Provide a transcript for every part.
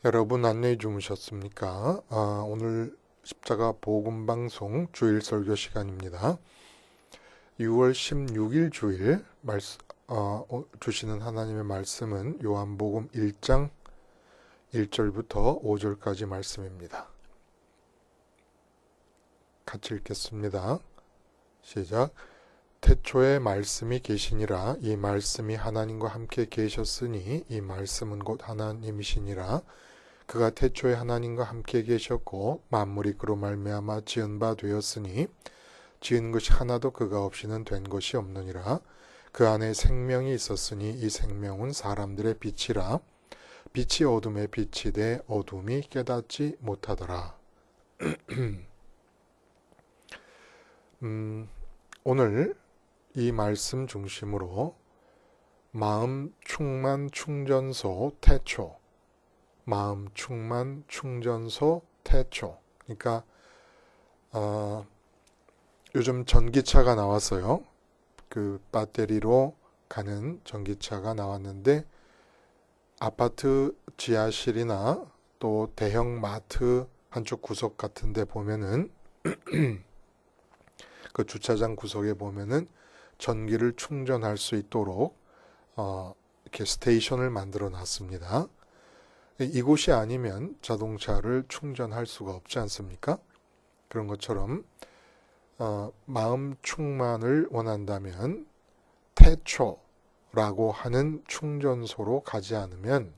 여러분 안녕히 주무셨습니까? 오늘 십자가 복음방송 주일 설교 시간입니다. 6월 16일 주일 주시는 하나님의 말씀은 요한복음 1장 1절부터 5절까지 말씀입니다. 같이 읽겠습니다. 시작. 태초에 말씀이 계시니라. 이 말씀이 하나님과 함께 계셨으니 이 말씀은 곧 하나님이시니라. 그가 태초에 하나님과 함께 계셨고 만물이 그로 말미암아 지은 바 되었으니 지은 것이 하나도 그가 없이는 된 것이 없느니라. 그 안에 생명이 있었으니 이 생명은 사람들의 빛이라. 빛이 어둠에 비치되 어둠이 깨닫지 못하더라. 오늘 이 말씀 중심으로 마음 충만 충전소 태초, 마음 충만 충전소 태초. 그러니까 요즘 전기차가 나왔어요. 그 배터리로 가는 전기차가 나왔는데 아파트 지하실이나 또 대형 마트 한쪽 구석 같은 데 보면은 그 주차장 구석에 보면은 전기를 충전할 수 있도록 이렇게 스테이션을 만들어 놨습니다. 이곳이 아니면 자동차를 충전할 수가 없지 않습니까? 그런 것처럼 마음 충만을 원한다면 태초라고 하는 충전소로 가지 않으면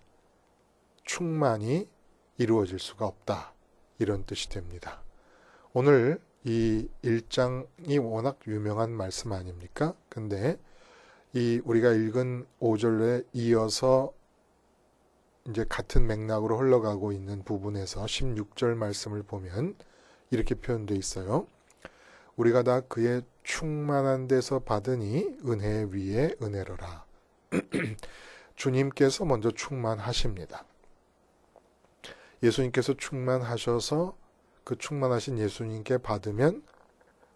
충만이 이루어질 수가 없다. 이런 뜻이 됩니다. 오늘 이 1장이 워낙 유명한 말씀 아닙니까? 근데 이 우리가 읽은 5절에 이어서 이제 같은 맥락으로 흘러가고 있는 부분에서 16절 말씀을 보면 이렇게 표현되어 있어요. 우리가 다 그의 충만한 데서 받으니 은혜 위에 은혜로라. 주님께서 먼저 충만하십니다. 예수님께서 충만하셔서 그 충만하신 예수님께 받으면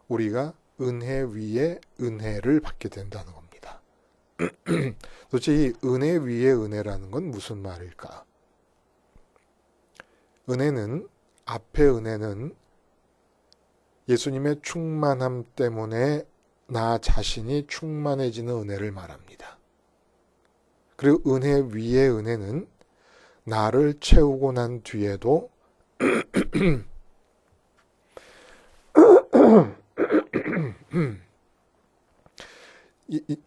우리가 은혜 위에 은혜를 받게 된다는 겁니다. 도대체 이 은혜 위에 은혜라는 건 무슨 말일까? 앞의 은혜는 예수님의 충만함 때문에 나 자신이 충만해지는 은혜를 말합니다. 그리고 은혜 위에 은혜는 나를 채우고 난 뒤에도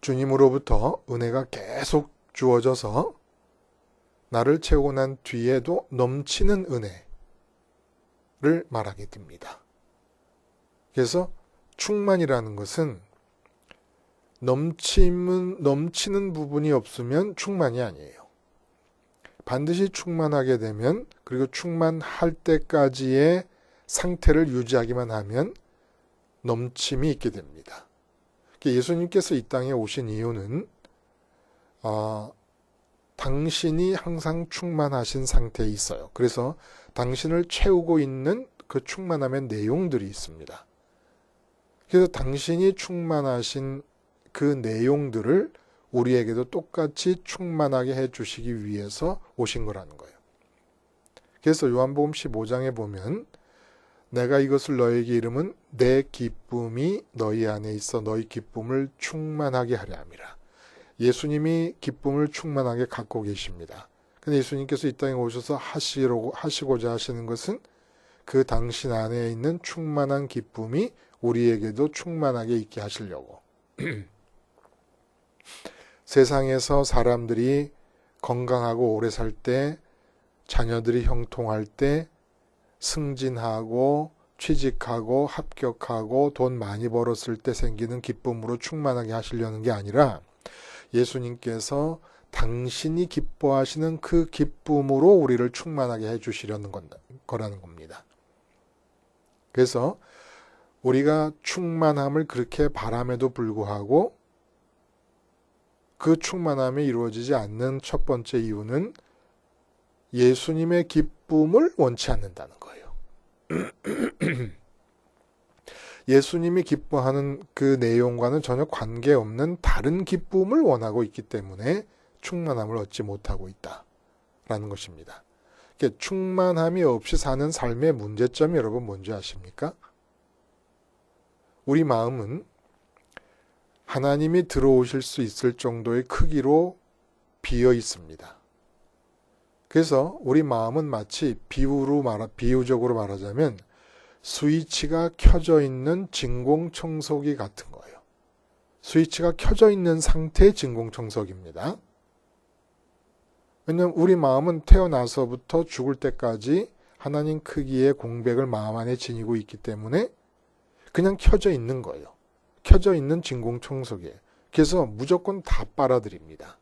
주님으로부터 은혜가 계속 주어져서 나를 채우고 난 뒤에도 넘치는 은혜를 말하게 됩니다. 그래서 충만이라는 것은 넘치는 부분이 없으면 충만이 아니에요. 반드시 충만하게 되면, 그리고 충만할 때까지의 상태를 유지하기만 하면 넘침이 있게 됩니다. 예수님께서 이 땅에 오신 이유는 당신이 항상 충만하신 상태에 있어요. 그래서 당신을 채우고 있는 그 충만함의 내용들이 있습니다. 그래서 당신이 충만하신 그 내용들을 우리에게도 똑같이 충만하게 해주시기 위해서 오신 거라는 거예요. 그래서 요한복음 15장에 보면 내가 이것을 너에게 이름은 내 기쁨이 너희 안에 있어 너희 기쁨을 충만하게 하려 함이라. 예수님이 기쁨을 충만하게 갖고 계십니다. 근데 예수님께서 이 땅에 오셔서 하시고자 하시는 것은 그 당신 안에 있는 충만한 기쁨이 우리에게도 충만하게 있게 하시려고. 세상에서 사람들이 건강하고 오래 살 때, 자녀들이 형통할 때, 승진하고 취직하고 합격하고 돈 많이 벌었을 때 생기는 기쁨으로 충만하게 하시려는 게 아니라 예수님께서 당신이 기뻐하시는 그 기쁨으로 우리를 충만하게 해주시려는 거라는 겁니다. 그래서 우리가 충만함을 그렇게 바람에도 불구하고 그 충만함이 이루어지지 않는 첫 번째 이유는 예수님의 기쁨을 원치 않는다는 거예요. 예수님이 기뻐하는 그 내용과는 전혀 관계없는 다른 기쁨을 원하고 있기 때문에 충만함을 얻지 못하고 있다라는 것입니다. 충만함이 없이 사는 삶의 문제점이 여러분 뭔지 아십니까? 우리 마음은 하나님이 들어오실 수 있을 정도의 크기로 비어 있습니다. 그래서 우리 마음은 마치 비유적으로 말하자면 스위치가 켜져 있는 진공청소기 같은 거예요. 스위치가 켜져 있는 상태의 진공청소기입니다. 왜냐하면 우리 마음은 태어나서부터 죽을 때까지 하나님 크기의 공백을 마음 안에 지니고 있기 때문에 그냥 켜져 있는 거예요. 켜져 있는 진공청소기예요. 그래서 무조건 다 빨아들입니다.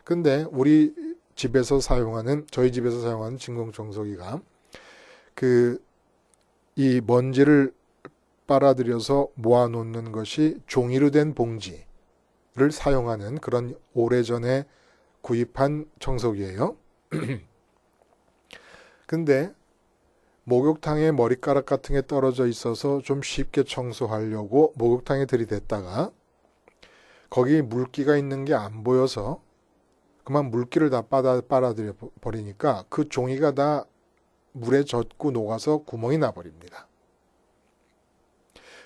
근데 저희 집에서 사용하는 진공청소기가 이 먼지를 빨아들여서 모아놓는 것이 종이로 된 봉지를 사용하는 그런 오래전에 구입한 청소기예요. 근데 목욕탕에 머리카락 같은 게 떨어져 있어서 좀 쉽게 청소하려고 목욕탕에 들이댔다가 거기 물기가 있는 게 안 보여서 그만 물기를 다 빨아들여 버리니까 그 종이가 다 물에 젖고 녹아서 구멍이 나버립니다.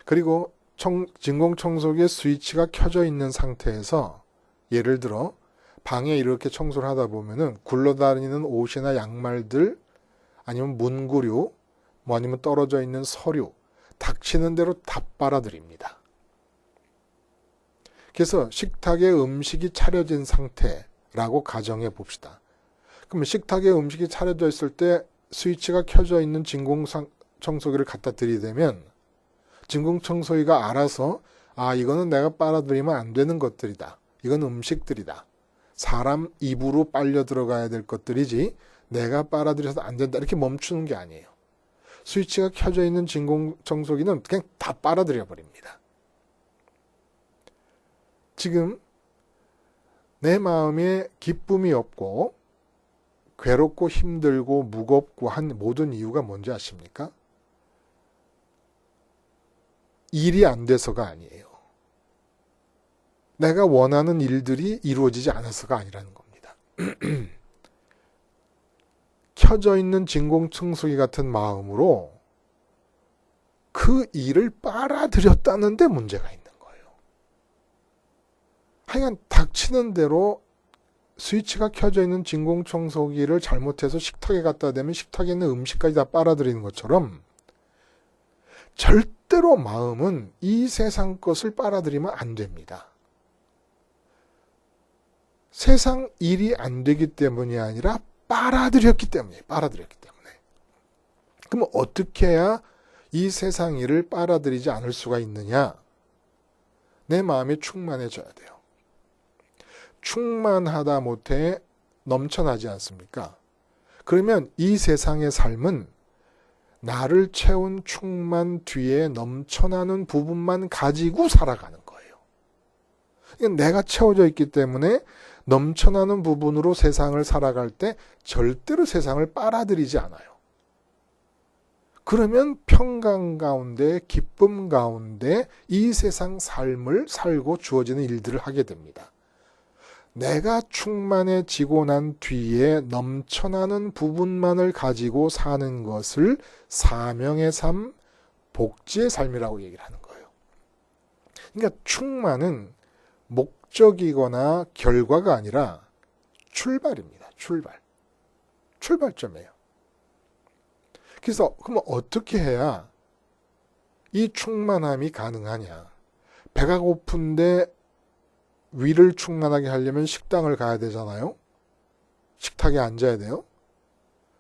그리고 진공청소기의 스위치가 켜져 있는 상태에서 예를 들어 방에 이렇게 청소를 하다 보면은 굴러다니는 옷이나 양말들 아니면 문구류 아니면 떨어져 있는 서류 닥치는 대로 다 빨아들입니다. 그래서 식탁에 음식이 차려진 상태라고 가정해 봅시다. 그러면 식탁에 음식이 차려져 있을 때 스위치가 켜져 있는 진공청소기를 갖다 들이대면 진공청소기가 알아서 이거는 내가 빨아들이면 안 되는 것들이다. 이건 음식들이다. 사람 입으로 빨려 들어가야 될 것들이지 내가 빨아들여서 안 된다. 이렇게 멈추는 게 아니에요. 스위치가 켜져 있는 진공청소기는 그냥 다 빨아들여 버립니다. 지금 내 마음에 기쁨이 없고 괴롭고 힘들고 무겁고 한 모든 이유가 뭔지 아십니까? 일이 안 돼서가 아니에요. 내가 원하는 일들이 이루어지지 않아서가 아니라는 겁니다. 켜져 있는 진공청소기 같은 마음으로 그 일을 빨아들였다는 데 문제가 있는 거예요. 하여간 닥치는 대로 스위치가 켜져 있는 진공청소기를 잘못해서 식탁에 갖다 대면 식탁에 있는 음식까지 다 빨아들이는 것처럼 절대로 마음은 이 세상 것을 빨아들이면 안 됩니다. 세상 일이 안 되기 때문이 아니라 빨아들였기 때문에. 그럼 어떻게 해야 이 세상 일을 빨아들이지 않을 수가 있느냐? 내 마음이 충만해져야 돼요. 충만하다 못해 넘쳐나지 않습니까? 그러면 이 세상의 삶은 나를 채운 충만 뒤에 넘쳐나는 부분만 가지고 살아가는 거예요. 내가 채워져 있기 때문에 넘쳐나는 부분으로 세상을 살아갈 때 절대로 세상을 빨아들이지 않아요. 그러면 평강 가운데 기쁨 가운데 이 세상 삶을 살고 주어지는 일들을 하게 됩니다. 내가 충만해지고 난 뒤에 넘쳐나는 부분만을 가지고 사는 것을 사명의 삶, 복지의 삶이라고 얘기를 하는 거예요. 그러니까 충만은 목적이거나 결과가 아니라 출발입니다. 출발점이에요. 그래서 그럼 어떻게 해야 이 충만함이 가능하냐? 배가 고픈데 위를 충만하게 하려면 식당을 가야 되잖아요. 식탁에 앉아야 돼요.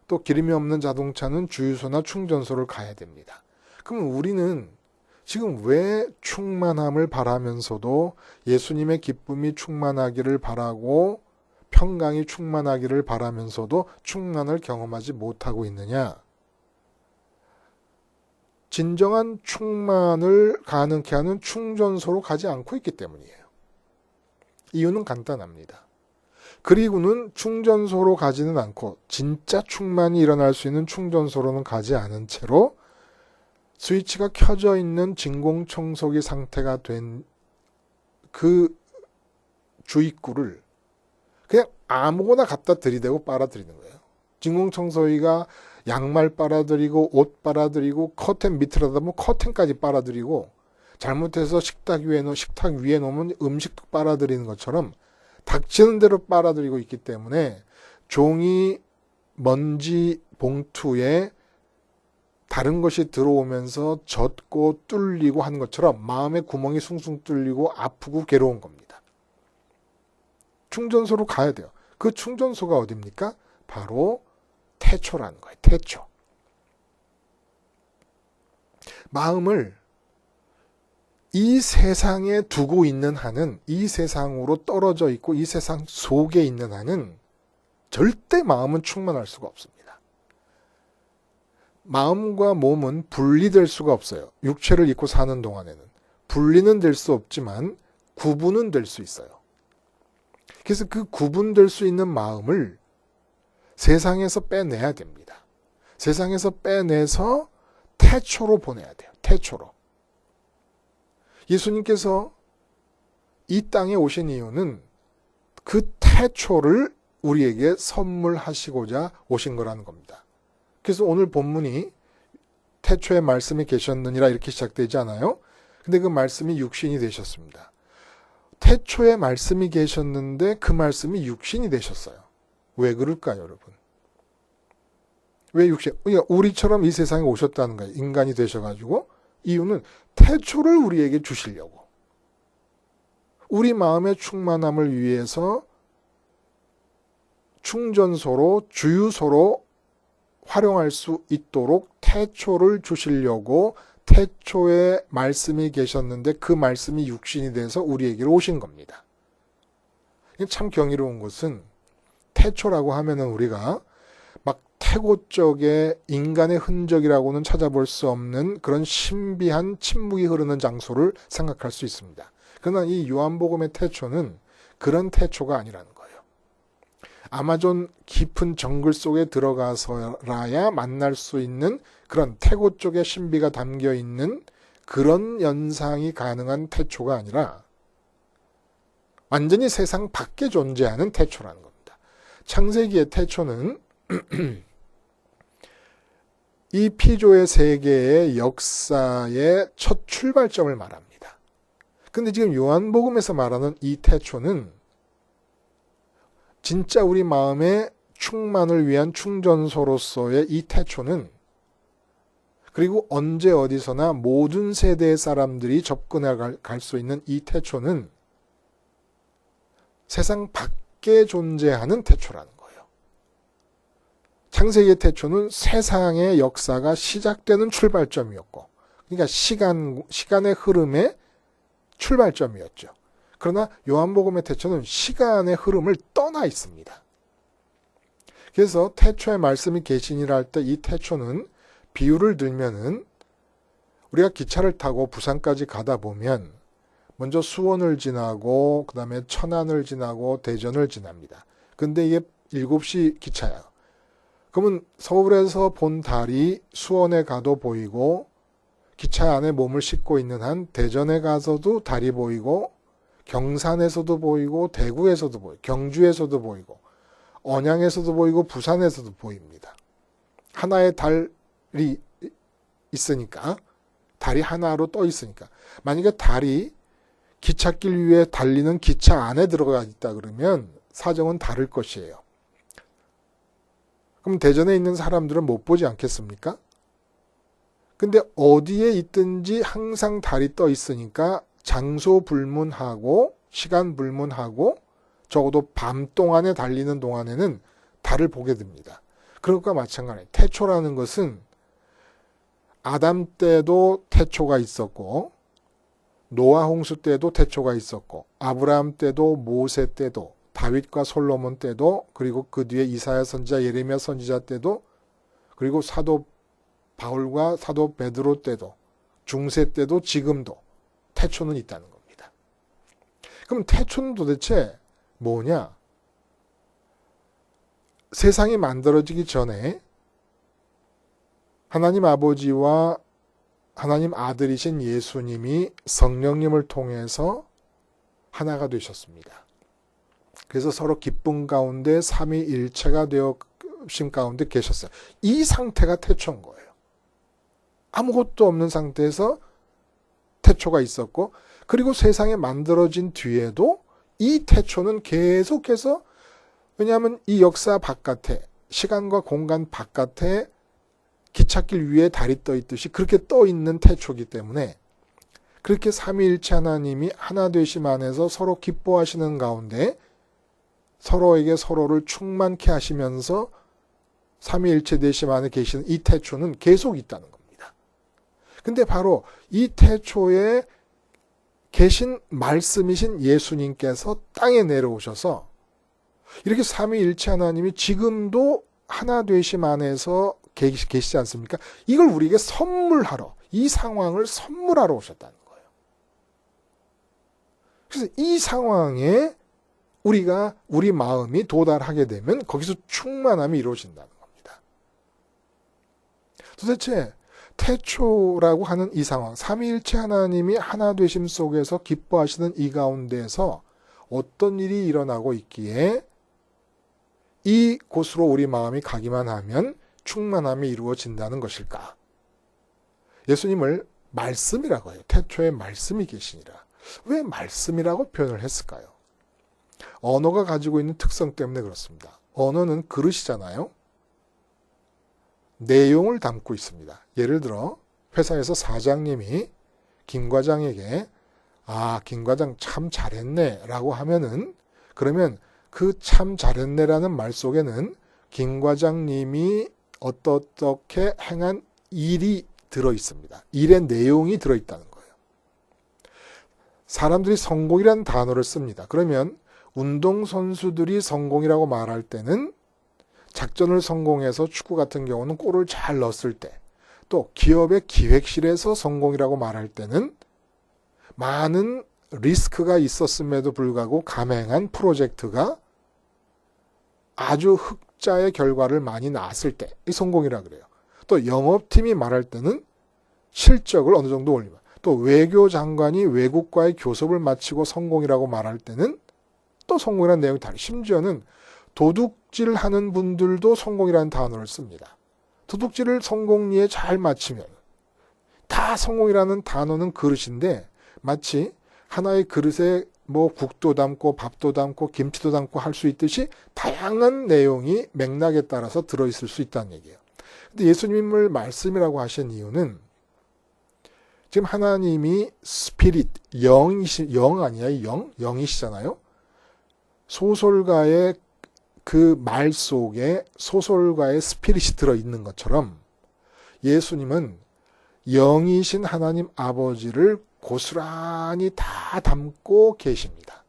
또 기름이 없는 자동차는 주유소나 충전소를 가야 됩니다. 그럼 우리는 지금 왜 충만함을 바라면서도 예수님의 기쁨이 충만하기를 바라고 평강이 충만하기를 바라면서도 충만을 경험하지 못하고 있느냐? 진정한 충만을 가능케 하는 충전소로 가지 않고 있기 때문이에요. 이유는 간단합니다. 그리고는 충전소로 가지는 않고 진짜 충만이 일어날 수 있는 충전소로는 가지 않은 채로 스위치가 켜져 있는 진공청소기 상태가 된 그 주입구를 그냥 아무거나 갖다 들이대고 빨아들이는 거예요. 진공청소기가 양말 빨아들이고 옷 빨아들이고 커튼 밑으로 하다 보면 커튼까지 빨아들이고 잘못해서 식탁 위에 놓으면 음식도 빨아들이는 것처럼 닥치는 대로 빨아들이고 있기 때문에 종이 먼지 봉투에 다른 것이 들어오면서 젖고 뚫리고 하는 것처럼 마음의 구멍이 숭숭 뚫리고 아프고 괴로운 겁니다. 충전소로 가야 돼요. 그 충전소가 어디입니까? 바로 태초라는 거예요. 태초. 마음을 이 세상에 두고 있는 한은, 이 세상으로 떨어져 있고 이 세상 속에 있는 한은 절대 마음은 충만할 수가 없습니다. 마음과 몸은 분리될 수가 없어요. 육체를 입고 사는 동안에는. 분리는 될 수 없지만 구분은 될 수 있어요. 그래서 그 구분될 수 있는 마음을 세상에서 빼내야 됩니다. 세상에서 빼내서 태초로 보내야 돼요. 태초로. 예수님께서 이 땅에 오신 이유는 그 태초를 우리에게 선물하시고자 오신 거라는 겁니다. 그래서 오늘 본문이 태초에 말씀이 계셨느니라 이렇게 시작되지 않아요? 근데 그 말씀이 육신이 되셨습니다. 태초에 말씀이 계셨는데 그 말씀이 육신이 되셨어요. 왜 그럴까요, 여러분? 왜 육신? 우리처럼 이 세상에 오셨다는 거예요. 인간이 되셔가지고. 이유는 태초를 우리에게 주시려고. 우리 마음의 충만함을 위해서 충전소로, 주유소로 활용할 수 있도록 태초를 주시려고 태초에 말씀이 계셨는데 그 말씀이 육신이 돼서 우리에게로 오신 겁니다. 참 경이로운 것은 태초라고 하면은 우리가 막 태고 쪽에 인간의 흔적이라고는 찾아볼 수 없는 그런 신비한 침묵이 흐르는 장소를 생각할 수 있습니다. 그러나 이 요한복음의 태초는 그런 태초가 아니라는 거예요. 아마존 깊은 정글 속에 들어가서라야 만날 수 있는 그런 태고 쪽에 신비가 담겨 있는 그런 연상이 가능한 태초가 아니라 완전히 세상 밖에 존재하는 태초라는 겁니다. 창세기의 태초는 이 피조의 세계의 역사의 첫 출발점을 말합니다. 근데 지금 요한복음에서 말하는 이 태초는 진짜 우리 마음의 충만을 위한 충전소로서의 이 태초는 그리고 언제 어디서나 모든 세대의 사람들이 접근해 갈 수 있는 이 태초는 세상 밖에 존재하는 태초라는 거예요. 창세기의 태초는 세상의 역사가 시작되는 출발점이었고, 그러니까 시간의 흐름의 출발점이었죠. 그러나 요한복음의 태초는 시간의 흐름을 떠나 있습니다. 그래서 태초에 말씀이 계시니라 할 때 이 태초는 비유를 들면은 우리가 기차를 타고 부산까지 가다 보면 먼저 수원을 지나고 그 다음에 천안을 지나고 대전을 지납니다. 근데 이게 7시 기차야. 그러면 서울에서 본 달이 수원에 가도 보이고 기차 안에 몸을 싣고 있는 한 대전에 가서도 달이 보이고 경산에서도 보이고 대구에서도 보이고 경주에서도 보이고 언양에서도 보이고 부산에서도 보입니다. 하나의 달이 있으니까 달이 하나로 떠 있으니까 만약에 달이 기찻길 위에 달리는 기차 안에 들어가 있다 그러면 사정은 다를 것이에요. 그럼 대전에 있는 사람들은 못 보지 않겠습니까? 근데 어디에 있든지 항상 달이 떠 있으니까 장소 불문하고 시간 불문하고 적어도 밤 동안에 달리는 동안에는 달을 보게 됩니다. 그것과 마찬가지예요. 태초라는 것은 아담 때도 태초가 있었고 노아 홍수 때도 태초가 있었고 아브라함 때도 모세 때도 다윗과 솔로몬 때도 그리고 그 뒤에 이사야 선지자 예레미야 선지자 때도 그리고 사도 바울과 사도 베드로 때도 중세 때도 지금도 태초는 있다는 겁니다. 그럼 태초는 도대체 뭐냐? 세상이 만들어지기 전에 하나님 아버지와 하나님 아들이신 예수님이 성령님을 통해서 하나가 되셨습니다. 그래서 서로 기쁨 가운데 삼위일체가 되어 심 가운데 계셨어요. 이 상태가 태초인 거예요. 아무것도 없는 상태에서 태초가 있었고, 그리고 세상에 만들어진 뒤에도 이 태초는 계속해서, 왜냐하면 이 역사 바깥에, 시간과 공간 바깥에 기찻길 위에 달이 떠 있듯이 그렇게 떠 있는 태초이기 때문에, 그렇게 삼위일체 하나님이 하나 되심 안에서 서로 기뻐하시는 가운데 서로에게 서로를 충만케 하시면서 삼위일체 되심 안에 계시는 이 태초는 계속 있다는 겁니다. 근데 바로 이 태초에 계신 말씀이신 예수님께서 땅에 내려오셔서 이렇게 삼위일체 하나님이 지금도 하나 되심 안에서 계시지 않습니까? 이걸 우리에게 선물하러, 이 상황을 선물하러 오셨다는 거예요. 그래서 이 상황에 우리 마음이 도달하게 되면 거기서 충만함이 이루어진다는 겁니다. 도대체 태초라고 하는 이 상황, 삼위일체 하나님이 하나 되심 속에서 기뻐하시는 이 가운데서 어떤 일이 일어나고 있기에 이곳으로 우리 마음이 가기만 하면 충만함이 이루어진다는 것일까? 예수님을 말씀이라고 해요. 태초에 말씀이 계시니라. 왜 말씀이라고 표현을 했을까요? 언어가 가지고 있는 특성 때문에 그렇습니다. 언어는 그릇이잖아요. 내용을 담고 있습니다. 예를 들어 회사에서 사장님이 김 과장에게 김 과장 참 잘했네 라고 하면은, 그러면 그 참 잘했네라는 말 속에는 김 과장님이 어떻게 행한 일이 들어 있습니다. 일의 내용이 들어 있다는 거예요. 사람들이 성공이라는 단어를 씁니다. 그러면 운동선수들이 성공이라고 말할 때는 작전을 성공해서 축구 같은 경우는 골을 잘 넣었을 때, 또 기업의 기획실에서 성공이라고 말할 때는 많은 리스크가 있었음에도 불구하고 감행한 프로젝트가 아주 흑자의 결과를 많이 낳았을 때 이 성공이라 그래요. 또 영업팀이 말할 때는 실적을 어느 정도 올리면, 또 외교장관이 외국과의 교섭을 마치고 성공이라고 말할 때는 또 성공이라는 내용이 다르고, 심지어는 도둑질하는 분들도 성공이라는 단어를 씁니다. 도둑질을 성공리에 잘 마치면 다 성공이라는 단어는 그릇인데, 마치 하나의 그릇에 국도 담고 밥도 담고 김치도 담고 할 수 있듯이 다양한 내용이 맥락에 따라서 들어있을 수 있다는 얘기예요. 근데 예수님을 말씀이라고 하신 이유는 지금 하나님이 스피릿, 영 아니에요? 영이시잖아요. 소설가의 그 말 속에 소설가의 스피릿이 들어있는 것처럼 예수님은 영이신 하나님 아버지를 고스란히 다 담고 계십니다.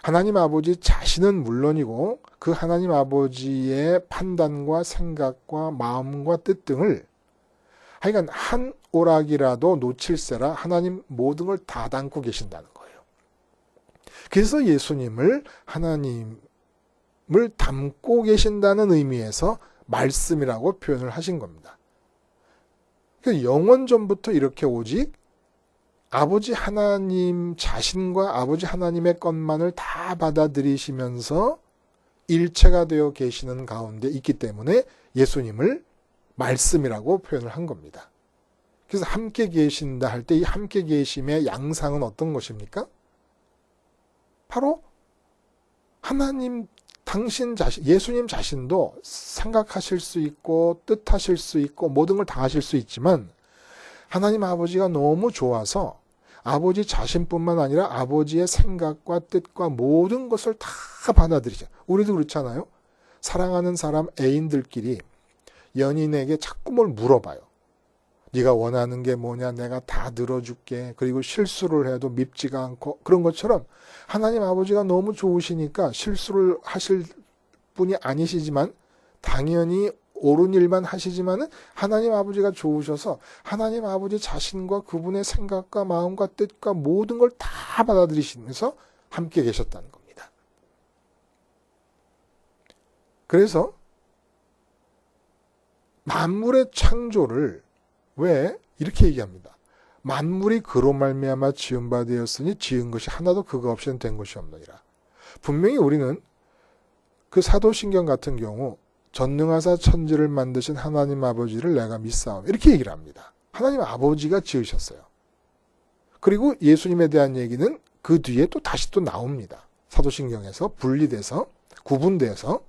하나님 아버지 자신은 물론이고 그 하나님 아버지의 판단과 생각과 마음과 뜻 등을 하여간 한 오락이라도 놓칠세라 하나님 모든 걸 다 담고 계신다는 거예요. 그래서 예수님을 하나님을 담고 계신다는 의미에서 말씀이라고 표현을 하신 겁니다. 영원 전부터 이렇게 오직 아버지 하나님 자신과 아버지 하나님의 것만을 다 받아들이시면서 일체가 되어 계시는 가운데 있기 때문에 예수님을 말씀이라고 표현을 한 겁니다. 그래서 함께 계신다 할 때 이 함께 계심의 양상은 어떤 것입니까? 바로 하나님 당신 자신, 예수님 자신도 생각하실 수 있고 뜻하실 수 있고 모든 걸 다 하실 수 있지만 하나님 아버지가 너무 좋아서 아버지 자신뿐만 아니라 아버지의 생각과 뜻과 모든 것을 다 받아들이죠. 우리도 그렇잖아요. 사랑하는 사람 애인들끼리 연인에게 자꾸 뭘 물어봐요. 네가 원하는 게 뭐냐, 내가 다 들어줄게. 그리고 실수를 해도 밉지가 않고, 그런 것처럼 하나님 아버지가 너무 좋으시니까 실수를 하실 분이 아니시지만 당연히 옳은 일만 하시지만은 하나님 아버지가 좋으셔서 하나님 아버지 자신과 그분의 생각과 마음과 뜻과 모든 걸 다 받아들이시면서 함께 계셨다는 겁니다. 그래서 만물의 창조를 왜 이렇게 얘기합니다. 만물이 그로 말미암아 지은 바 되었으니 지은 것이 하나도 그거 없이는 된 것이 없느니라. 분명히 우리는 그 사도신경 같은 경우 전능하사 천지를 만드신 하나님 아버지를 내가 믿사오며 이렇게 얘기를 합니다. 하나님 아버지가 지으셨어요. 그리고 예수님에 대한 얘기는 그 뒤에 또 다시 또 나옵니다. 사도신경에서 분리돼서 구분돼서.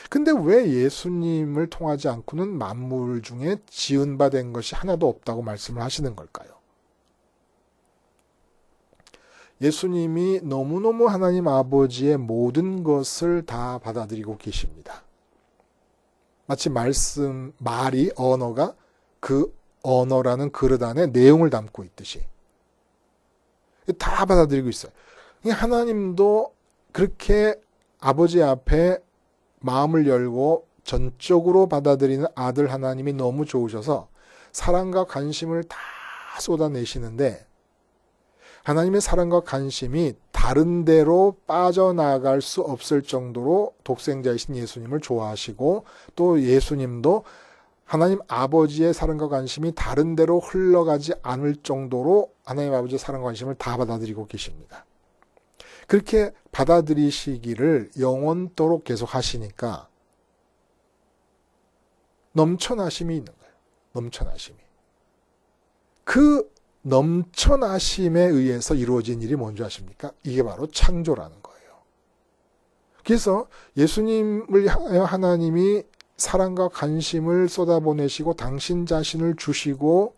근데 왜 예수님을 통하지 않고는 만물 중에 지은 바 된 것이 하나도 없다고 말씀을 하시는 걸까요? 예수님이 너무너무 하나님 아버지의 모든 것을 다 받아들이고 계십니다. 마치 말이, 언어가 그 언어라는 그릇 안에 내용을 담고 있듯이 다 받아들이고 있어요. 하나님도 그렇게 아버지 앞에 마음을 열고 전적으로 받아들이는 아들 하나님이 너무 좋으셔서 사랑과 관심을 다 쏟아내시는데 하나님의 사랑과 관심이 다른 데로 빠져나갈 수 없을 정도로 독생자이신 예수님을 좋아하시고 또 예수님도 하나님 아버지의 사랑과 관심이 다른 데로 흘러가지 않을 정도로 하나님 아버지의 사랑과 관심을 다 받아들이고 계십니다. 그렇게 받아들이시기를 영원토록 계속 하시니까 넘쳐나심이 있는 거예요. 넘쳐나심이. 그 넘쳐나심에 의해서 이루어진 일이 뭔지 아십니까? 이게 바로 창조라는 거예요. 그래서 예수님을 향하여 하나님이 사랑과 관심을 쏟아보내시고 당신 자신을 주시고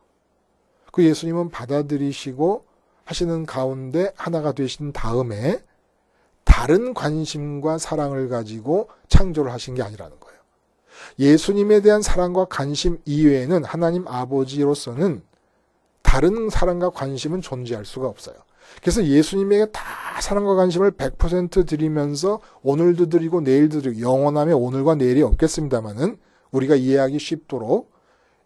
그 예수님은 받아들이시고 하시는 가운데 하나가 되신 다음에 다른 관심과 사랑을 가지고 창조를 하신 게 아니라는 거예요. 예수님에 대한 사랑과 관심 이외에는 하나님 아버지로서는 다른 사랑과 관심은 존재할 수가 없어요. 그래서 예수님에게 다 사랑과 관심을 100% 드리면서 오늘도 드리고 내일도 드리고 영원하면 오늘과 내일이 없겠습니다만은 우리가 이해하기 쉽도록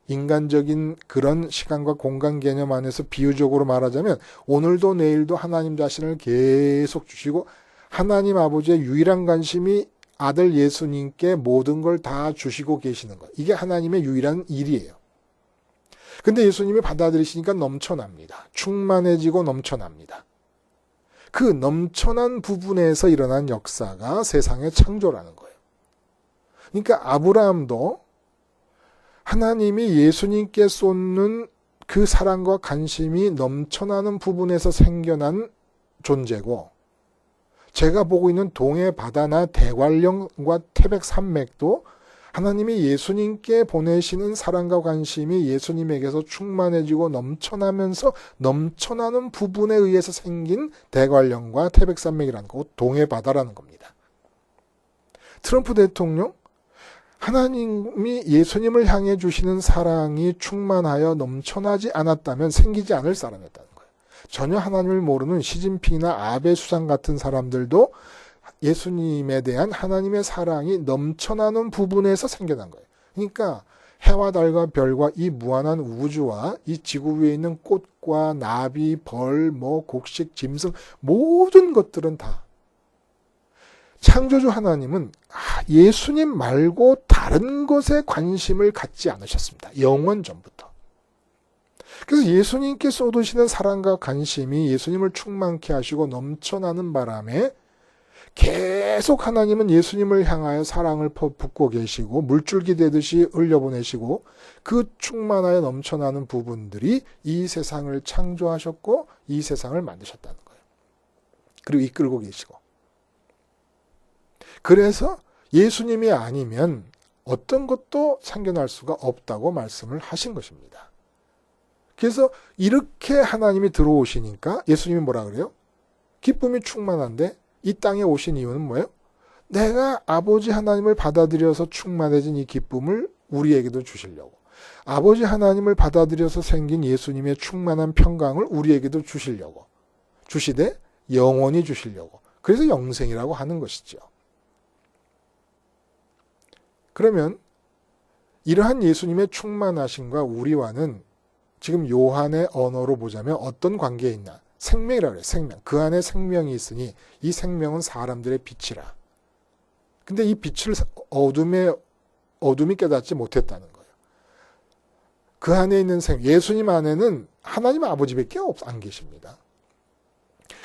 인간적인 그런 시간과 공간 개념 안에서 비유적으로 말하자면 오늘도 내일도 하나님 자신을 계속 주시고 하나님 아버지의 유일한 관심이 아들 예수님께 모든 걸 다 주시고 계시는 거예요. 이게 하나님의 유일한 일이에요. 근데 예수님이 받아들이시니까 넘쳐납니다. 충만해지고 넘쳐납니다. 그 넘쳐난 부분에서 일어난 역사가 세상의 창조라는 거예요. 그러니까 아브라함도 하나님이 예수님께 쏟는 그 사랑과 관심이 넘쳐나는 부분에서 생겨난 존재고 제가 보고 있는 동해 바다나 대관령과 태백산맥도 하나님이 예수님께 보내시는 사랑과 관심이 예수님에게서 충만해지고 넘쳐나면서 넘쳐나는 부분에 의해서 생긴 대관령과 태백산맥이라는 거, 동해 바다라는 겁니다. 트럼프 대통령, 하나님이 예수님을 향해 주시는 사랑이 충만하여 넘쳐나지 않았다면 생기지 않을 사람이었다는 거예요. 전혀 하나님을 모르는 시진핑이나 아베 수상 같은 사람들도 예수님에 대한 하나님의 사랑이 넘쳐나는 부분에서 생겨난 거예요. 그러니까 해와 달과 별과 이 무한한 우주와 이 지구 위에 있는 꽃과 나비, 벌, 곡식, 짐승 모든 것들은 다 창조주 하나님은 예수님 말고 다른 것에 관심을 갖지 않으셨습니다. 영원 전부터. 그래서 예수님께 쏟으시는 사랑과 관심이 예수님을 충만케 하시고 넘쳐나는 바람에 계속 하나님은 예수님을 향하여 사랑을 붓고 계시고 물줄기 되듯이 흘려보내시고 그 충만하여 넘쳐나는 부분들이 이 세상을 창조하셨고 이 세상을 만드셨다는 거예요. 그리고 이끌고 계시고. 그래서 예수님이 아니면 어떤 것도 생겨날 수가 없다고 말씀을 하신 것입니다. 그래서 이렇게 하나님이 들어오시니까 예수님이 뭐라 그래요? 기쁨이 충만한데 이 땅에 오신 이유는 뭐예요? 내가 아버지 하나님을 받아들여서 충만해진 이 기쁨을 우리에게도 주시려고. 아버지 하나님을 받아들여서 생긴 예수님의 충만한 평강을 우리에게도 주시려고. 주시되 영원히 주시려고. 그래서 영생이라고 하는 것이죠. 그러면 이러한 예수님의 충만하심과 우리와는 지금 요한의 언어로 보자면 어떤 관계에 있나? 생명이라고 그래요. 생명. 그 안에 생명이 있으니 이 생명은 사람들의 빛이라. 근데 이 빛을 어둠이 깨닫지 못했다는 거예요. 그 안에 있는 예수님 안에는 하나님 아버지밖에 안 계십니다.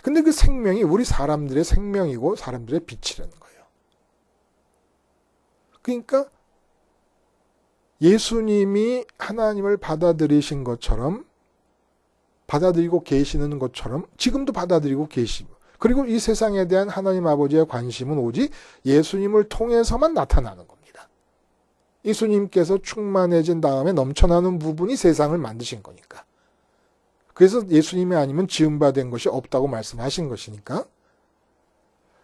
근데 그 생명이 우리 사람들의 생명이고 사람들의 빛이라는 거예요. 그러니까 예수님이 하나님을 받아들이신 것처럼 받아들이고 계시는 것처럼 지금도 받아들이고 계시고 그리고 이 세상에 대한 하나님 아버지의 관심은 오직 예수님을 통해서만 나타나는 겁니다. 예수님께서 충만해진 다음에 넘쳐나는 부분이 세상을 만드신 거니까. 그래서 예수님이 아니면 지음받은 것이 없다고 말씀하신 것이니까.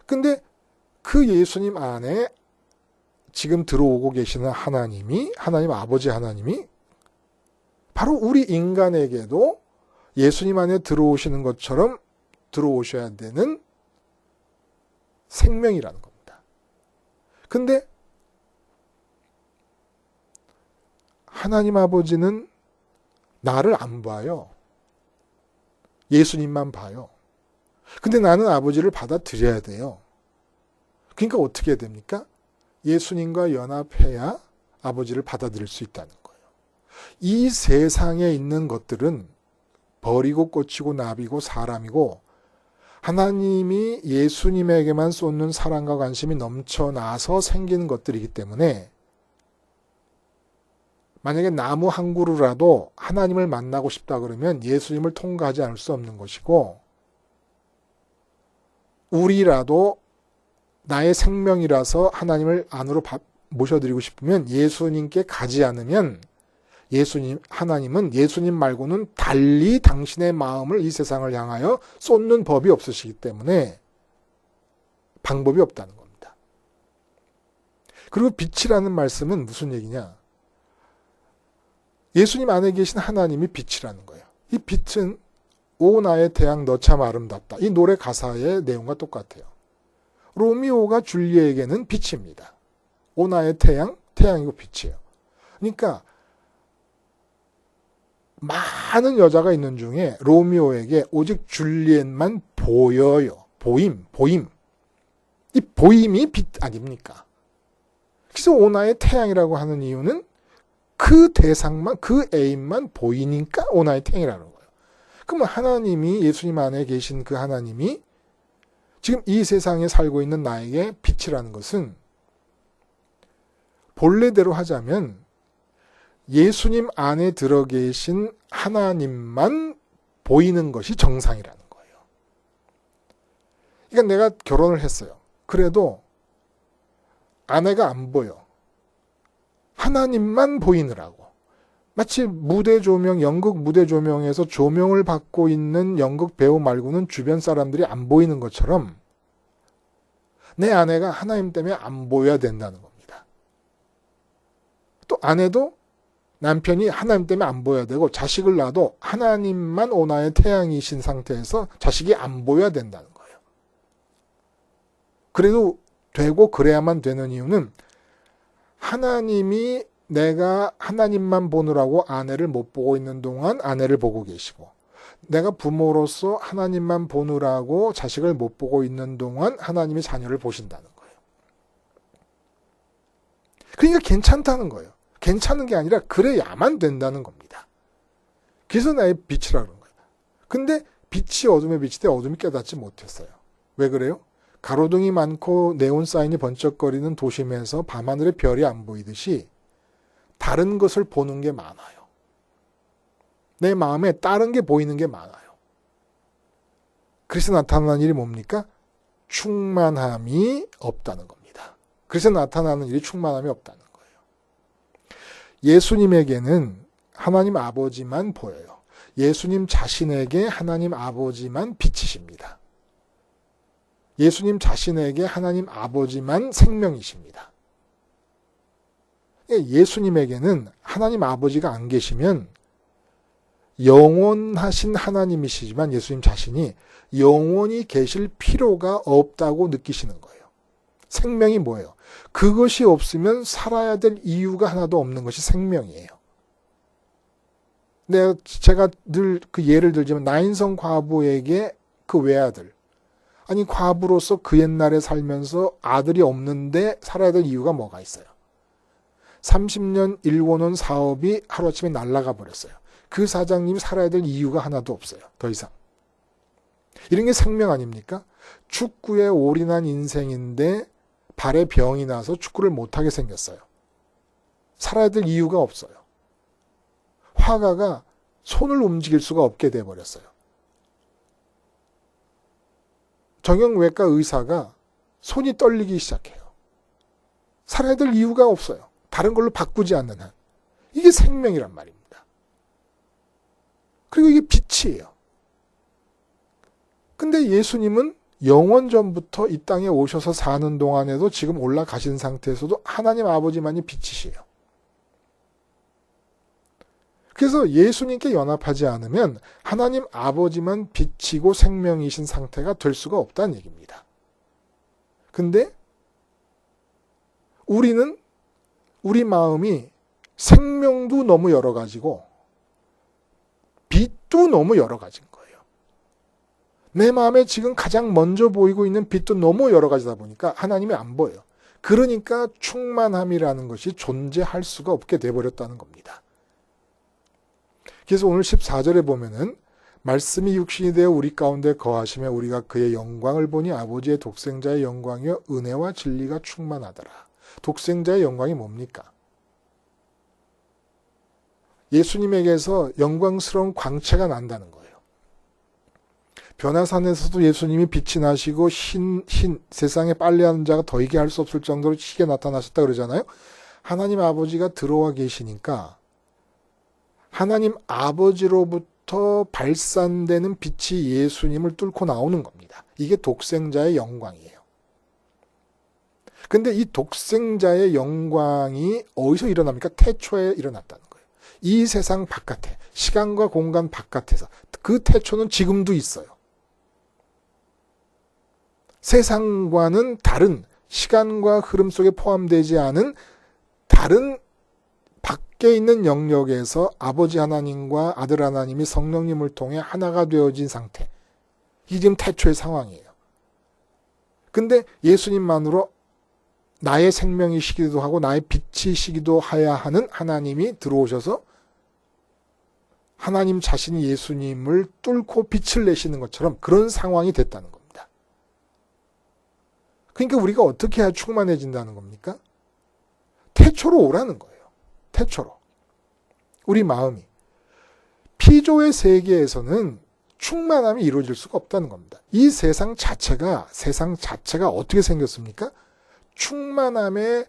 근데 그 예수님 안에 지금 들어오고 계시는 하나님이 하나님 아버지 하나님이 바로 우리 인간에게도 예수님 안에 들어오시는 것처럼 들어오셔야 되는 생명이라는 겁니다. 근데 하나님 아버지는 나를 안 봐요. 예수님만 봐요. 근데 나는 아버지를 받아들여야 돼요. 그러니까 어떻게 해야 됩니까? 예수님과 연합해야 아버지를 받아들일 수 있다는 거예요. 이 세상에 있는 것들은 버리고 꽂히고 나비고 사람이고 하나님이 예수님에게만 쏟는 사랑과 관심이 넘쳐나서 생기는 것들이기 때문에 만약에 나무 한 그루라도 하나님을 만나고 싶다 그러면 예수님을 통과하지 않을 수 없는 것이고 우리라도 나의 생명이라서 하나님을 안으로 모셔드리고 싶으면 예수님께 가지 않으면 하나님은 예수님 말고는 달리 당신의 마음을 이 세상을 향하여 쏟는 법이 없으시기 때문에 방법이 없다는 겁니다. 그리고 빛이라는 말씀은 무슨 얘기냐? 예수님 안에 계신 하나님이 빛이라는 거예요. 이 빛은 오 나의 태양 너 참 아름답다. 이 노래 가사의 내용과 똑같아요. 로미오가 줄리에게는 빛입니다. 오 나의 태양, 태양이고 빛이에요. 그러니까 많은 여자가 있는 중에 로미오에게 오직 줄리엣만 보여요. 보임. 이 보임이 빛 아닙니까? 그래서 오 나의 태양이라고 하는 이유는 그 대상만, 그 애인만 보이니까 오 나의 태양이라는 거예요. 그럼 하나님이 예수님 안에 계신 그 하나님이 지금 이 세상에 살고 있는 나에게 빛이라는 것은 본래대로 하자면 예수님 안에 들어 계신 하나님만 보이는 것이 정상이라는 거예요. 그러니까 내가 결혼을 했어요. 그래도 아내가 안 보여. 하나님만 보이느라고. 마치 무대 조명, 연극 무대 조명에서 조명을 받고 있는 연극 배우 말고는 주변 사람들이 안 보이는 것처럼 내 아내가 하나님 때문에 안 보여야 된다는 겁니다. 또 아내도 남편이 하나님 때문에 안 보여야 되고 자식을 낳아도 하나님만 오나의 태양이신 상태에서 자식이 안 보여야 된다는 거예요. 그래도 되고 그래야만 되는 이유는 하나님이 내가 하나님만 보느라고 아내를 못 보고 있는 동안 아내를 보고 계시고 내가 부모로서 하나님만 보느라고 자식을 못 보고 있는 동안 하나님이 자녀를 보신다는 거예요. 그러니까 괜찮다는 거예요. 괜찮은 게 아니라 그래야만 된다는 겁니다. 그래서 나의 빛이라고 그런 거예요. 근데 빛이 어둠에 비치되 어둠이 깨닫지 못했어요. 왜 그래요? 가로등이 많고 네온 사인이 번쩍거리는 도심에서 밤하늘에 별이 안 보이듯이 다른 것을 보는 게 많아요. 내 마음에 다른 게 보이는 게 많아요. 그래서 나타나는 일이 뭡니까? 충만함이 없다는 겁니다. 그래서 나타나는 일이 충만함이 없다는 거예요. 예수님에게는 하나님 아버지만 보여요. 예수님 자신에게 하나님 아버지만 빛이십니다. 예수님 자신에게 하나님 아버지만 생명이십니다. 예수님에게는 하나님 아버지가 안 계시면 영원하신 하나님이시지만 예수님 자신이 영원히 계실 필요가 없다고 느끼시는 거예요. 생명이 뭐예요? 그것이 없으면 살아야 될 이유가 하나도 없는 것이 생명이에요. 제가 늘 그 예를 들자면 나인성 과부에게 그 외아들, 아니 과부로서 그 옛날에 살면서 아들이 없는데 살아야 될 이유가 뭐가 있어요? 30년 일궈놓은 사업이 하루아침에 날아가 버렸어요. 그 사장님이 살아야 될 이유가 하나도 없어요. 더 이상. 이런 게 생명 아닙니까? 축구에 올인한 인생인데 발에 병이 나서 축구를 못하게 생겼어요. 살아야 될 이유가 없어요. 화가가 손을 움직일 수가 없게 돼버렸어요. 정형외과 의사가 손이 떨리기 시작해요. 살아야 될 이유가 없어요. 다른 걸로 바꾸지 않는 한. 이게 생명이란 말입니다. 그리고 이게 빛이에요. 근데 예수님은 영원 전부터 이 땅에 오셔서 사는 동안에도 지금 올라가신 상태에서도 하나님 아버지만이 빛이시에요. 그래서 예수님께 연합하지 않으면 하나님 아버지만 빛이고 생명이신 상태가 될 수가 없다는 얘기입니다. 근데 우리는 우리 마음이 생명도 너무 여러 가지고 빛도 너무 여러 가지인 거예요. 내 마음에 지금 가장 먼저 보이고 있는 빛도 너무 여러 가지다 보니까 하나님이 안 보여요. 그러니까 충만함이라는 것이 존재할 수가 없게 돼버렸다는 겁니다. 그래서 오늘 14절에 보면은 말씀이 육신이 되어 우리 가운데 거하시며 우리가 그의 영광을 보니 아버지의 독생자의 영광이요 은혜와 진리가 충만하더라. 독생자의 영광이 뭡니까? 예수님에게서 영광스러운 광채가 난다는 거예요. 변화산에서도 예수님이 빛이 나시고 세상에 빨래하는 자가 더이게 할 수 없을 정도로 희게 나타나셨다 그러잖아요. 하나님 아버지가 들어와 계시니까 하나님 아버지로부터 발산되는 빛이 예수님을 뚫고 나오는 겁니다. 이게 독생자의 영광이에요. 근데 이 독생자의 영광이 어디서 일어납니까? 태초에 일어났다는 거예요. 이 세상 바깥에, 시간과 공간 바깥에서. 그 태초는 지금도 있어요. 세상과는 다른 시간과 흐름 속에 포함되지 않은 다른 밖에 있는 영역에서 아버지 하나님과 아들 하나님이 성령님을 통해 하나가 되어진 상태. 이게 지금 태초의 상황이에요. 근데 예수님만으로 나의 생명이시기도 하고 나의 빛이시기도 하야 하는 하나님이 들어오셔서 하나님 자신이 예수님을 뚫고 빛을 내시는 것처럼 그런 상황이 됐다는 겁니다. 그러니까 우리가 어떻게 해야 충만해진다는 겁니까? 태초로 오라는 거예요. 태초로. 우리 마음이. 피조의 세계에서는 충만함이 이루어질 수가 없다는 겁니다. 이 세상 자체가 어떻게 생겼습니까? 충만함의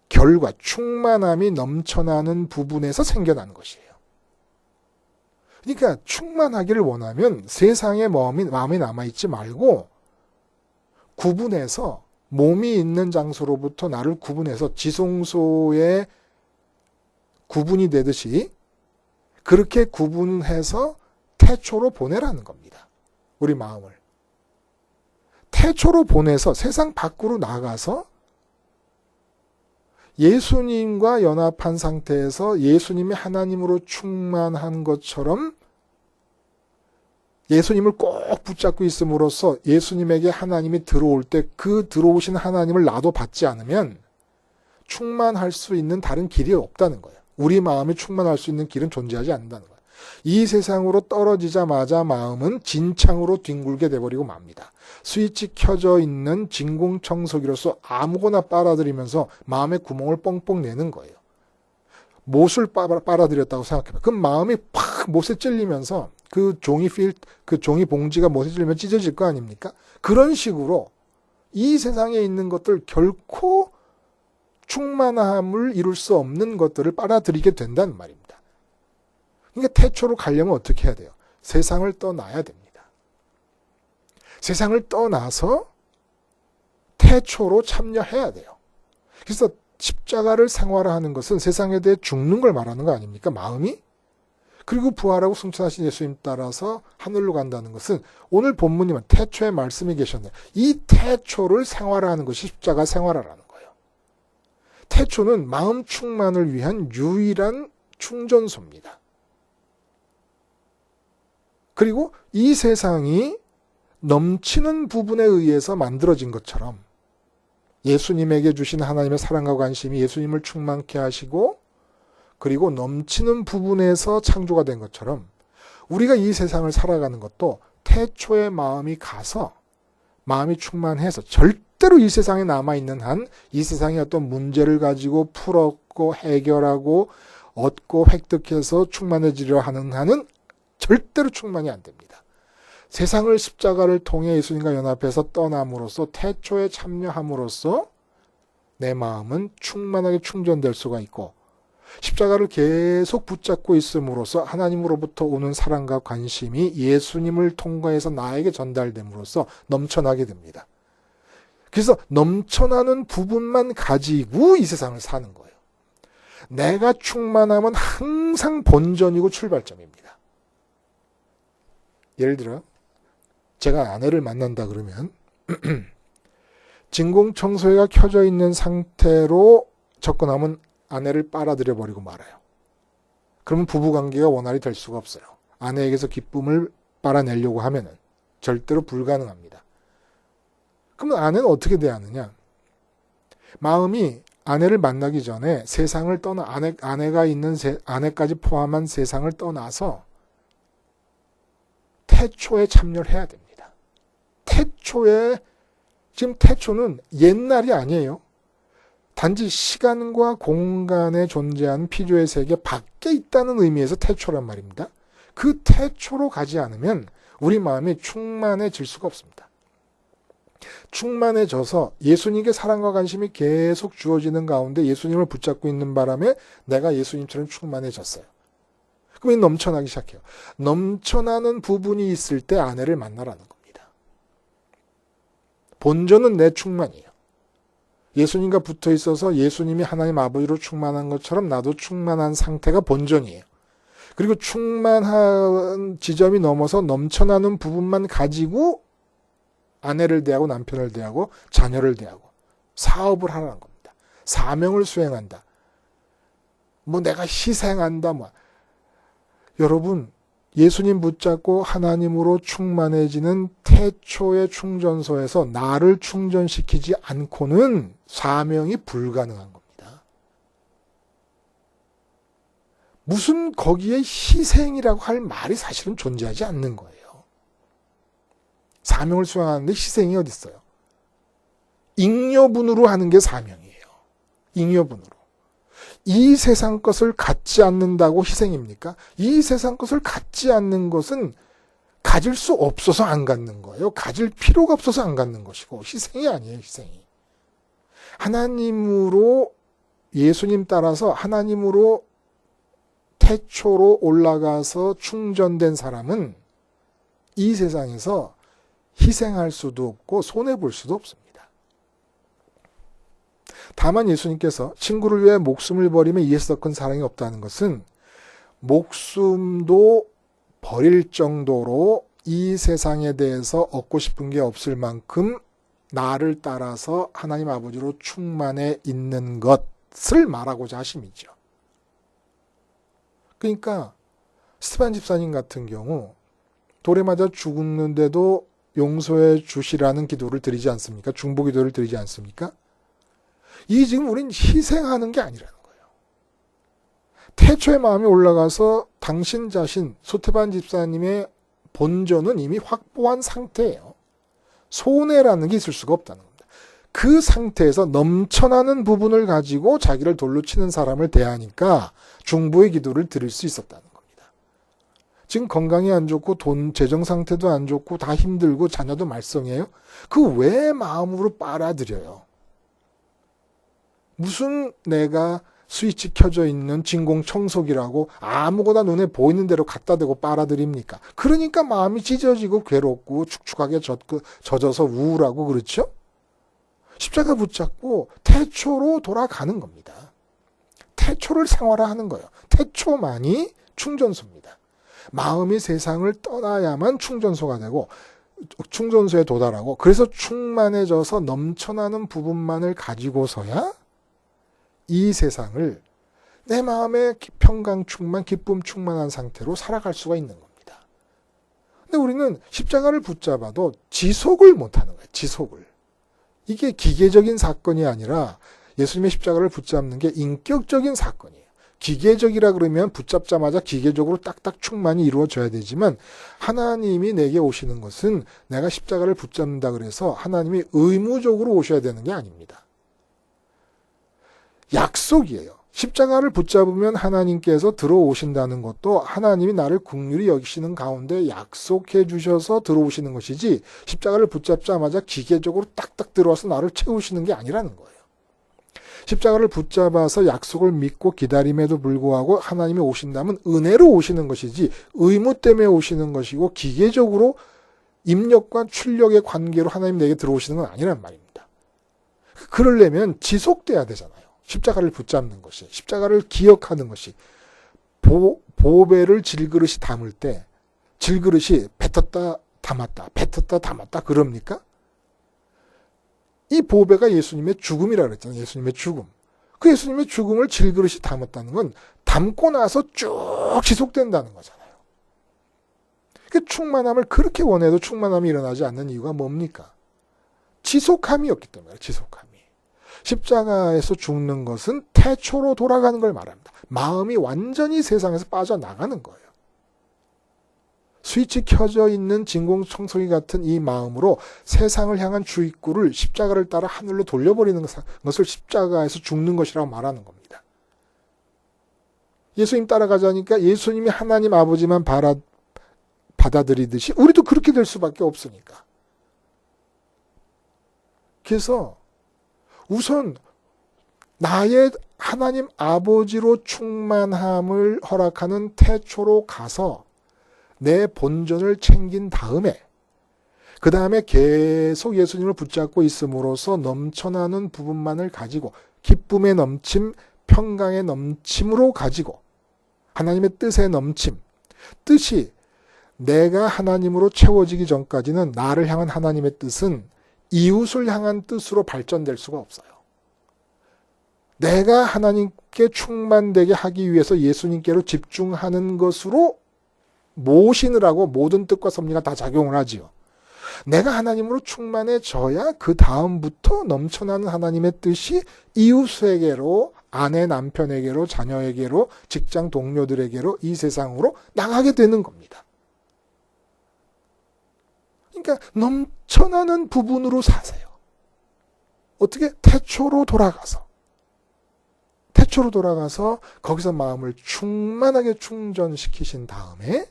결과, 충만함이 넘쳐나는 부분에서 생겨나는 것이에요. 그러니까 충만하기를 원하면 세상에 마음이 남아있지 말고 구분해서 몸이 있는 장소로부터 나를 구분해서 지성소에 구분이 되듯이 그렇게 구분해서 태초로 보내라는 겁니다. 우리 마음을. 태초로 보내서 세상 밖으로 나가서 예수님과 연합한 상태에서 예수님이 하나님으로 충만한 것처럼 예수님을 꼭 붙잡고 있음으로써 예수님에게 하나님이 들어올 때 그 들어오신 하나님을 나도 받지 않으면 충만할 수 있는 다른 길이 없다는 거예요. 우리 마음이 충만할 수 있는 길은 존재하지 않는다는 거예요. 이 세상으로 떨어지자마자 마음은 진창으로 뒹굴게 돼버리고 맙니다. 스위치 켜져 있는 진공청소기로서 아무거나 빨아들이면서 마음의 구멍을 뻥뻥 내는 거예요. 못을 빨아들였다고 생각해봐. 그럼 마음이 팍 못에 찔리면서 그 종이 봉지가 못에 찔리면 찢어질 거 아닙니까? 그런 식으로 이 세상에 있는 것들 결코 충만함을 이룰 수 없는 것들을 빨아들이게 된다는 말입니다. 그러니까 태초로 가려면 어떻게 해야 돼요? 세상을 떠나야 됩니다. 세상을 떠나서 태초로 참여해야 돼요. 그래서 십자가를 생활화하는 것은 세상에 대해 죽는 걸 말하는 거 아닙니까? 마음이? 그리고 부활하고 승천하신 예수님 따라서 하늘로 간다는 것은 오늘 본문이면 태초에 말씀이 계셨네요. 이 태초를 생활화하는 것이 십자가 생활화라는 거예요. 태초는 마음 충만을 위한 유일한 충전소입니다. 그리고 이 세상이 넘치는 부분에 의해서 만들어진 것처럼 예수님에게 주신 하나님의 사랑과 관심이 예수님을 충만케 하시고 그리고 넘치는 부분에서 창조가 된 것처럼 우리가 이 세상을 살아가는 것도 태초의 마음이 가서 마음이 충만해서 절대로 이 세상에 남아있는 한 이 세상의 어떤 문제를 가지고 풀었고 해결하고 얻고 획득해서 충만해지려 하는 한은 절대로 충만이 안 됩니다. 세상을 십자가를 통해 예수님과 연합해서 떠남으로써 태초에 참여함으로써 내 마음은 충만하게 충전될 수가 있고 십자가를 계속 붙잡고 있음으로써 하나님으로부터 오는 사랑과 관심이 예수님을 통과해서 나에게 전달됨으로써 넘쳐나게 됩니다. 그래서 넘쳐나는 부분만 가지고 이 세상을 사는 거예요. 내가 충만하면 항상 본전이고 출발점입니다. 예를 들어 제가 아내를 만난다 그러면 진공청소기가 켜져 있는 상태로 접근하면 아내를 빨아들여 버리고 말아요. 그러면 부부관계가 원활히 될 수가 없어요. 아내에게서 기쁨을 빨아내려고 하면은 절대로 불가능합니다. 그러면 아내는 어떻게 대하느냐? 마음이 아내를 만나기 전에 세상을 떠나 아내가 있는 아내까지 포함한 세상을 떠나서 태초에 참여를 해야 됩니다. 지금 태초는 옛날이 아니에요. 단지 시간과 공간에 존재하는 필요의 세계 밖에 있다는 의미에서 태초란 말입니다. 그 태초로 가지 않으면 우리 마음이 충만해질 수가 없습니다. 충만해져서 예수님께 사랑과 관심이 계속 주어지는 가운데 예수님을 붙잡고 있는 바람에 내가 예수님처럼 충만해졌어요. 그럼 이 넘쳐나기 시작해요. 넘쳐나는 부분이 있을 때 아내를 만나라는 겁니다. 본전은 내 충만이에요. 예수님과 붙어 있어서 예수님이 하나님 아버지로 충만한 것처럼 나도 충만한 상태가 본전이에요. 그리고 충만한 지점이 넘어서 넘쳐나는 부분만 가지고 아내를 대하고 남편을 대하고 자녀를 대하고 사업을 하라는 겁니다. 사명을 수행한다. 내가 희생한다. 여러분, 예수님 붙잡고 하나님으로 충만해지는 태초의 충전소에서 나를 충전시키지 않고는 사명이 불가능한 겁니다. 무슨 거기에 희생이라고 할 말이 사실은 존재하지 않는 거예요. 사명을 수행하는데 희생이 어디 있어요? 잉여분으로 하는 게 사명이에요. 잉여분으로. 이 세상 것을 갖지 않는다고 희생입니까? 이 세상 것을 갖지 않는 것은 가질 수 없어서 안 갖는 거예요. 가질 필요가 없어서 안 갖는 것이고 희생이 아니에요. 희생이. 하나님으로 예수님 따라서 하나님으로 태초로 올라가서 충전된 사람은 이 세상에서 희생할 수도 없고 손해볼 수도 없습니다. 다만 예수님께서 친구를 위해 목숨을 버리면 이에서 더 큰 사랑이 없다는 것은 목숨도 버릴 정도로 이 세상에 대해서 얻고 싶은 게 없을 만큼 나를 따라서 하나님 아버지로 충만해 있는 것을 말하고자 하심이죠. 그러니까 스테반 집사님 같은 경우 돌에 맞아 죽는데도 용서해 주시라는 기도를 드리지 않습니까? 중보 기도를 드리지 않습니까? 이 지금 우린 희생하는 게 아니라는 거예요. 태초의 마음이 올라가서 당신 자신, 소태반 집사님의 본전은 이미 확보한 상태예요. 손해라는 게 있을 수가 없다는 겁니다. 그 상태에서 넘쳐나는 부분을 가지고 자기를 돌로 치는 사람을 대하니까 중보의 기도를 드릴 수 있었다는 겁니다. 지금 건강이 안 좋고 재정 상태도 안 좋고 다 힘들고 자녀도 말썽이에요. 그 왜 마음으로 빨아들여요? 무슨 내가 스위치 켜져 있는 진공 청소기라고 아무거나 눈에 보이는 대로 갖다 대고 빨아들입니까? 그러니까 마음이 찢어지고 괴롭고 축축하게 젖어서 우울하고 그렇죠? 십자가 붙잡고 태초로 돌아가는 겁니다. 태초를 생활화하는 거예요. 태초만이 충전소입니다. 마음이 세상을 떠나야만 충전소가 되고 충전소에 도달하고 그래서 충만해져서 넘쳐나는 부분만을 가지고서야 이 세상을 내 마음의 평강 충만, 기쁨 충만한 상태로 살아갈 수가 있는 겁니다. 근데 우리는 십자가를 붙잡아도 지속을 못하는 거예요. 지속을. 이게 기계적인 사건이 아니라 예수님의 십자가를 붙잡는 게 인격적인 사건이에요. 기계적이라 그러면 붙잡자마자 기계적으로 딱딱 충만이 이루어져야 되지만 하나님이 내게 오시는 것은 내가 십자가를 붙잡는다 그래서 하나님이 의무적으로 오셔야 되는 게 아닙니다. 약속이에요. 십자가를 붙잡으면 하나님께서 들어오신다는 것도 하나님이 나를 긍휼히 여기시는 가운데 약속해 주셔서 들어오시는 것이지 십자가를 붙잡자마자 기계적으로 딱딱 들어와서 나를 채우시는 게 아니라는 거예요. 십자가를 붙잡아서 약속을 믿고 기다림에도 불구하고 하나님이 오신다면 은혜로 오시는 것이지 의무 때문에 오시는 것이고 기계적으로 입력과 출력의 관계로 하나님 내게 들어오시는 건 아니란 말입니다. 그러려면 지속돼야 되잖아요. 십자가를 붙잡는 것이, 십자가를 기억하는 것이. 보배를 질그릇이 담을 때 질그릇이 뱉었다 담았다 뱉었다 담았다 그럽니까? 이 보배가 예수님의 죽음이라 그랬잖아요. 예수님의 죽음. 그 예수님의 죽음을 질그릇이 담았다는 건 담고 나서 쭉 지속된다는 거잖아요. 그 충만함을 그렇게 원해도 충만함이 일어나지 않는 이유가 뭡니까? 지속함이 없기 때문에 지속함이. 십자가에서 죽는 것은 태초로 돌아가는 걸 말합니다. 마음이 완전히 세상에서 빠져나가는 거예요. 스위치 켜져 있는 진공청소기 같은 이 마음으로 세상을 향한 주입구를 십자가를 따라 하늘로 돌려버리는 것을 십자가에서 죽는 것이라고 말하는 겁니다. 예수님 따라가자니까 예수님이 하나님 아버지만 받아들이듯이 우리도 그렇게 될 수밖에 없으니까. 그래서 우선 나의 하나님 아버지로 충만함을 허락하는 태초로 가서 내 본전을 챙긴 다음에 그 다음에 계속 예수님을 붙잡고 있음으로써 넘쳐나는 부분만을 가지고 기쁨의 넘침, 평강의 넘침으로 가지고 하나님의 뜻의 넘침, 뜻이 내가 하나님으로 채워지기 전까지는 나를 향한 하나님의 뜻은 이웃을 향한 뜻으로 발전될 수가 없어요. 내가 하나님께 충만되게 하기 위해서 예수님께로 집중하는 것으로 모시느라고 모든 뜻과 섭리가 다 작용을 하지요. 내가 하나님으로 충만해져야 그 다음부터 넘쳐나는 하나님의 뜻이 이웃에게로, 아내 남편에게로, 자녀에게로, 직장 동료들에게로, 이 세상으로 나가게 되는 겁니다. 그러니까 넘쳐나는 부분으로 사세요. 어떻게? 태초로 돌아가서 거기서 마음을 충만하게 충전시키신 다음에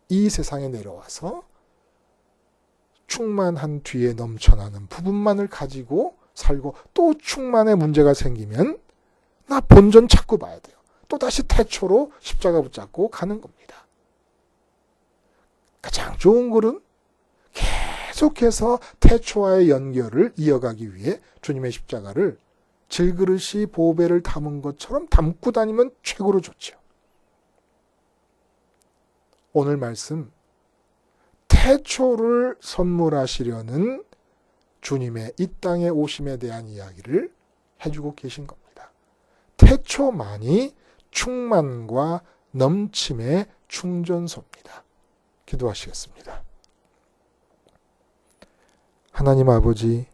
이 세상에 내려와서 충만한 뒤에 넘쳐나는 부분만을 가지고 살고 또 충만의 문제가 생기면 나 본전 찾고 봐야 돼요. 또 다시 태초로 십자가 붙잡고 가는 겁니다. 가장 좋은 글은 계속해서 태초와의 연결을 이어가기 위해 주님의 십자가를 질그릇이 보배를 담은 것처럼 담고 다니면 최고로 좋죠. 오늘 말씀 태초를 선물하시려는 주님의 이 땅에 오심에 대한 이야기를 해주고 계신 겁니다. 태초만이 충만과 넘침의 충전소입니다. 기도하시겠습니다. 하나님 아버지,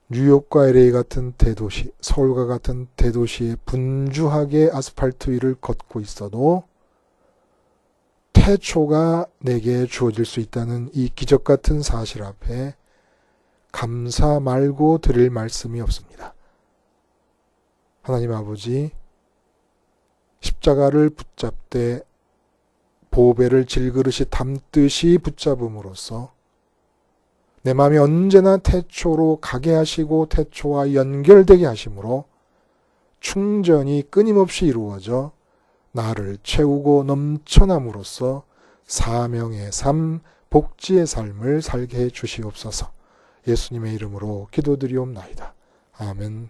뉴욕과 LA 같은 대도시, 서울과 같은 대도시에 분주하게 아스팔트 위를 걷고 있어도 태초가 내게 주어질 수 있다는 이 기적 같은 사실 앞에 감사 말고 드릴 말씀이 없습니다. 하나님 아버지, 십자가를 붙잡되 보배를 질그릇이 담듯이 붙잡음으로써 내 마음이 언제나 태초로 가게 하시고 태초와 연결되게 하심으로 충전이 끊임없이 이루어져 나를 채우고 넘쳐남으로써 사명의 삶, 복지의 삶을 살게 해 주시옵소서. 예수님의 이름으로 기도드리옵나이다. 아멘.